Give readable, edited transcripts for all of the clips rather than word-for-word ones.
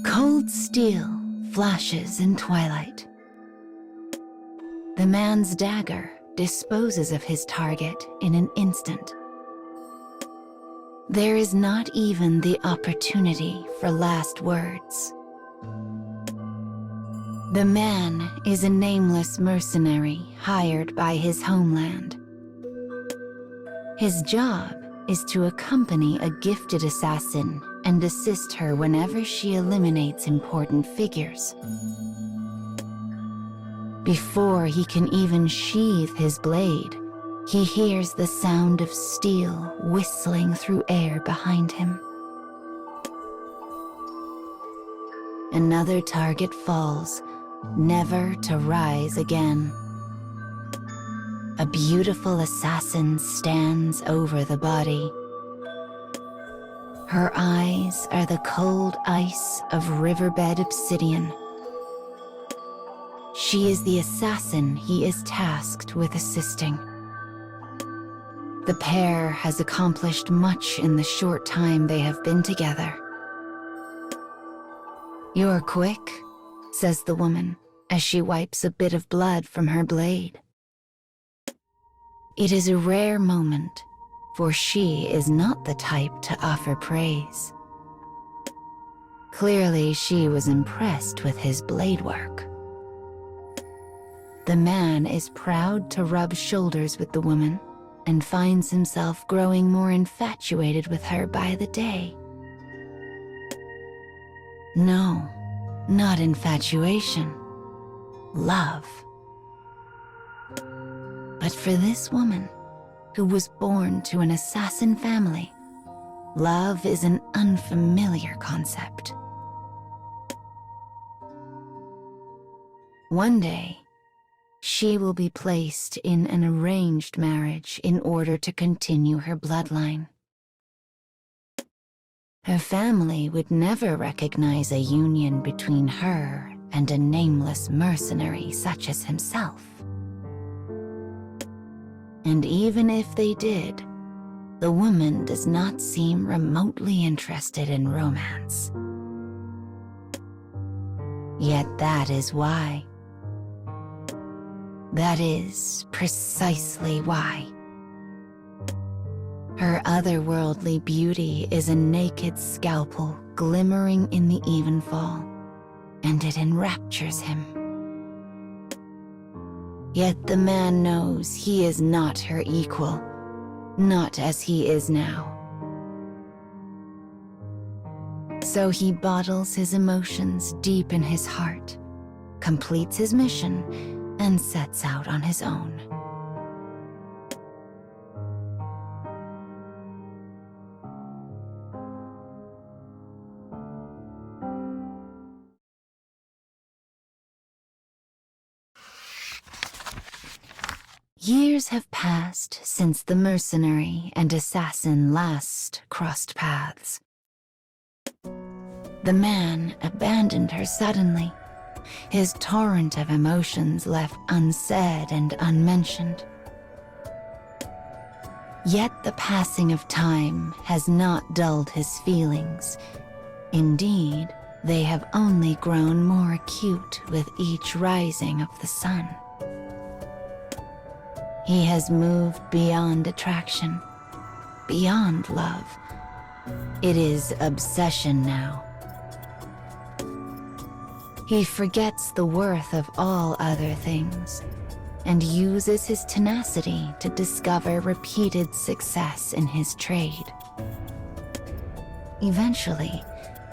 Cold steel flashes in twilight. The man's dagger disposes of his target in an instant. There is not even the opportunity for last words. The man is a nameless mercenary hired by his homeland. His job is to accompany a gifted assassin and assist her whenever she eliminates important figures. Before he can even sheathe his blade, he hears the sound of steel whistling through air behind him. Another target falls, never to rise again. A beautiful assassin stands over the body. Her eyes are the cold ice of riverbed obsidian. She is the assassin he is tasked with assisting. The pair has accomplished much in the short time they have been together. "You're quick," says the woman, as she wipes a bit of blood from her blade. It is a rare moment, for she is not the type to offer praise. Clearly, she was impressed with his blade work. The man is proud to rub shoulders with the woman and finds himself growing more infatuated with her by the day. No, not infatuation. Love. But for this woman, who was born to an assassin family, love is an unfamiliar concept. One day, she will be placed in an arranged marriage in order to continue her bloodline. Her family would never recognize a union between her and a nameless mercenary such as himself. And even if they did, the woman does not seem remotely interested in romance. Yet that is why. That is precisely why. Her otherworldly beauty is a naked scalpel glimmering in the evenfall, and it enraptures him. Yet the man knows he is not her equal, not as he is now. So he bottles his emotions deep in his heart, completes his mission, and sets out on his own. Years have passed since the mercenary and assassin last crossed paths. The man abandoned her suddenly, his torrent of emotions left unsaid and unmentioned. Yet the passing of time has not dulled his feelings. Indeed, they have only grown more acute with each rising of the sun. He has moved beyond attraction, beyond love. It is obsession now. He forgets the worth of all other things and uses his tenacity to discover repeated success in his trade. Eventually,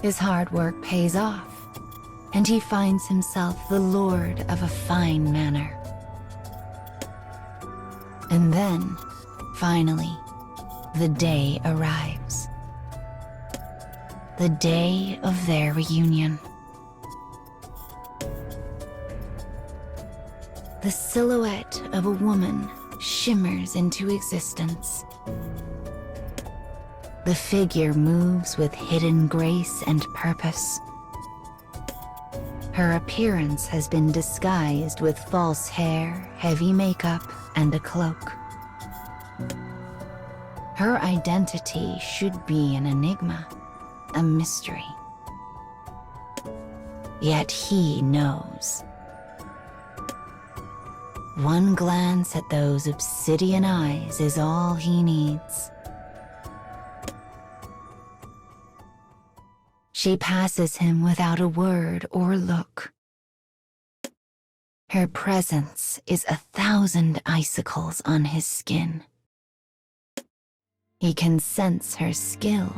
his hard work pays off, and he finds himself the lord of a fine manor. And then, finally, the day arrives. The day of their reunion. The silhouette of a woman shimmers into existence. The figure moves with hidden grace and purpose. Her appearance has been disguised with false hair, heavy makeup, and a cloak. Her identity should be an enigma, a mystery. Yet he knows. One glance at those obsidian eyes is all he needs. She passes him without a word or look. Her presence is 1,000 icicles on his skin. He can sense her skill,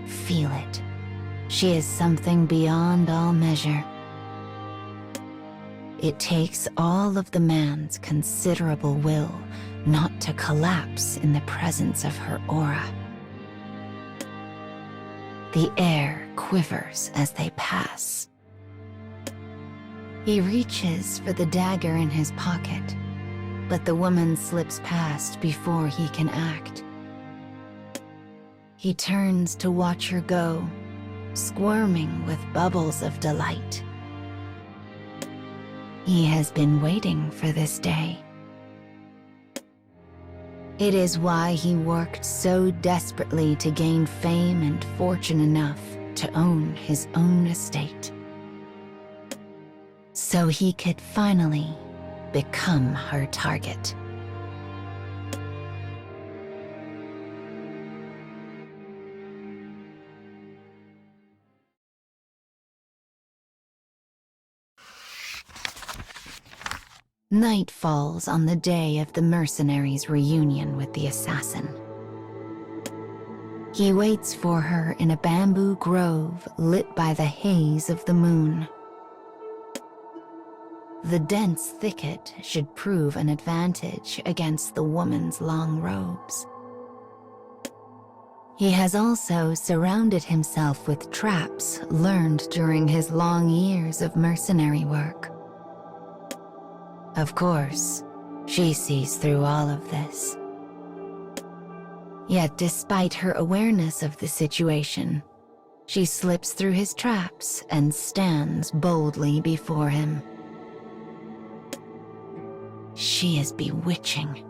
feel it. She is something beyond all measure. It takes all of the man's considerable will not to collapse in the presence of her aura. The air quivers as they pass. He reaches for the dagger in his pocket, but the woman slips past before he can act. He turns to watch her go, squirming with bubbles of delight. He has been waiting for this day. It is why he worked so desperately to gain fame and fortune enough to own his own estate, so he could finally become her target. Night falls on the day of the mercenary's reunion with the assassin. He waits for her in a bamboo grove lit by the haze of the moon. The dense thicket should prove an advantage against the woman's long robes. He has also surrounded himself with traps learned during his long years of mercenary work. Of course, she sees through all of this. Yet despite her awareness of the situation, she slips through his traps and stands boldly before him. She is bewitching,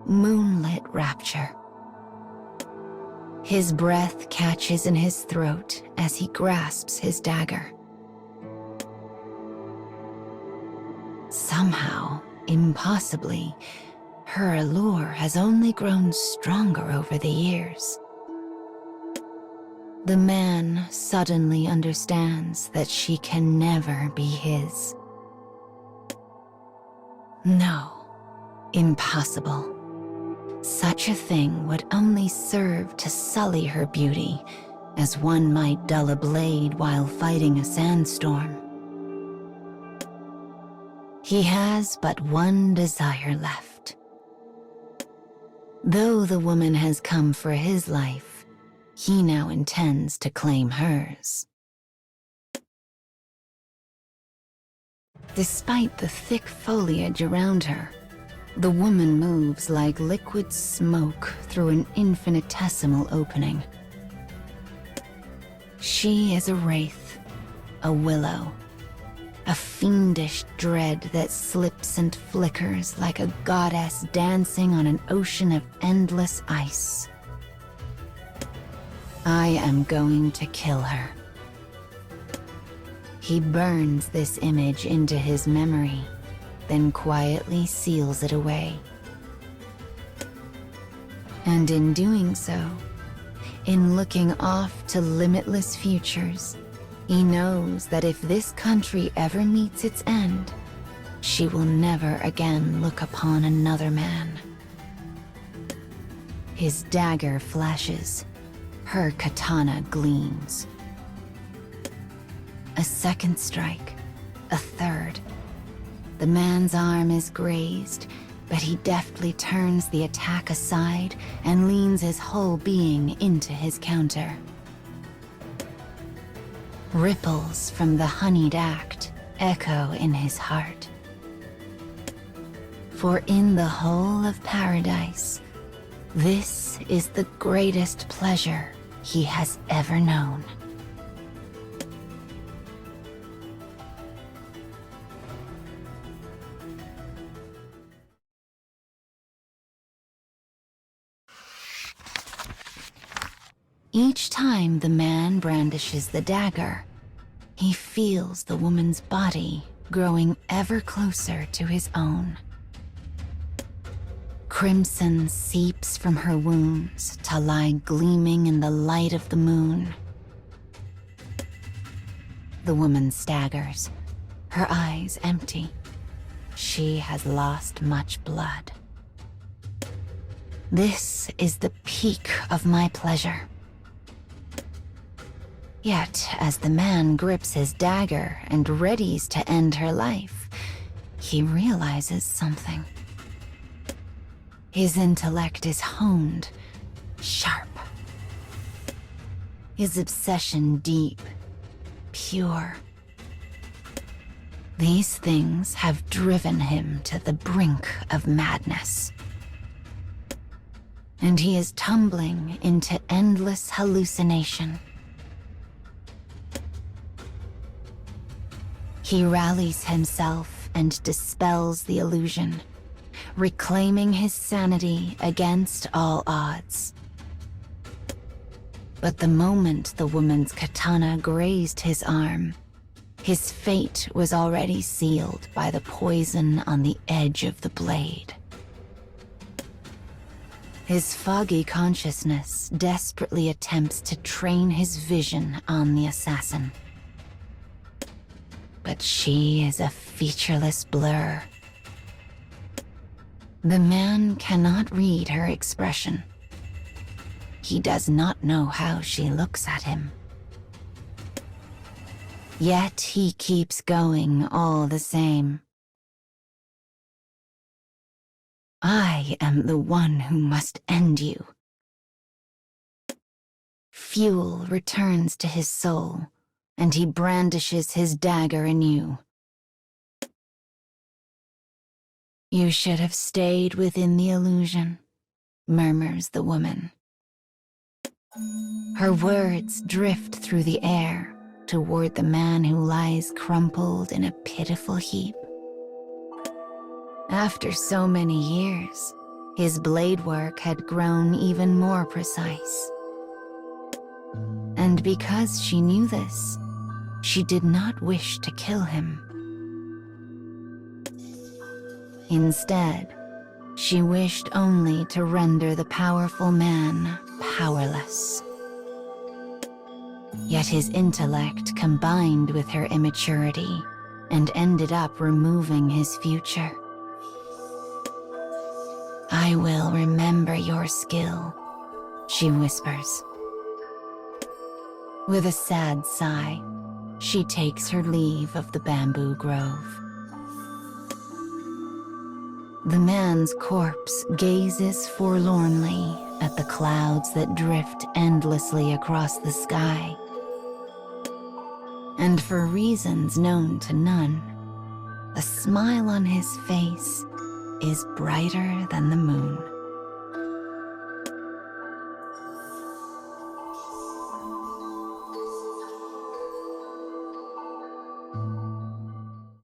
moonlit rapture. His breath catches in his throat as he grasps his dagger. Somehow, impossibly, her allure has only grown stronger over the years. The man suddenly understands that she can never be his. No, impossible. Such a thing would only serve to sully her beauty, as one might dull a blade while fighting a sandstorm. He has but one desire left. Though the woman has come for his life, he now intends to claim hers. Despite the thick foliage around her, the woman moves like liquid smoke through an infinitesimal opening. She is a wraith, a willow, a fiendish dread that slips and flickers like a goddess dancing on an ocean of endless ice. I am going to kill her. He burns this image into his memory, then quietly seals it away. And in doing so, in looking off to limitless futures, he knows that if this country ever meets its end, she will never again look upon another man. His dagger flashes, her katana gleams. A second strike, a third. The man's arm is grazed, but he deftly turns the attack aside and leans his whole being into his counter. Ripples from the honeyed act echo in his heart. For in the whole of paradise, this is the greatest pleasure he has ever known. Each time the man brandishes the dagger, he feels the woman's body growing ever closer to his own. Crimson seeps from her wounds to lie gleaming in the light of the moon. The woman staggers, her eyes empty. She has lost much blood. This is the peak of my pleasure. Yet, as the man grips his dagger and readies to end her life, he realizes something. His intellect is honed, sharp. His obsession deep, pure. These things have driven him to the brink of madness. And he is tumbling into endless hallucination. He rallies himself and dispels the illusion, reclaiming his sanity against all odds. But the moment the woman's katana grazed his arm, his fate was already sealed by the poison on the edge of the blade. His foggy consciousness desperately attempts to train his vision on the assassin. But she is a featureless blur. The man cannot read her expression. He does not know how she looks at him. Yet he keeps going all the same. I am the one who must end you. Fuel returns to his soul, and he brandishes his dagger anew. You should have stayed within the illusion, murmurs the woman. Her words drift through the air toward the man who lies crumpled in a pitiful heap. After so many years, his blade work had grown even more precise. And because she knew this, she did not wish to kill him. Instead, she wished only to render the powerful man powerless. Yet his intellect combined with her immaturity and ended up removing his future. I will remember your skill, she whispers. With a sad sigh, she takes her leave of the bamboo grove. The man's corpse gazes forlornly at the clouds that drift endlessly across the sky. And for reasons known to none, the smile on his face is brighter than the moon.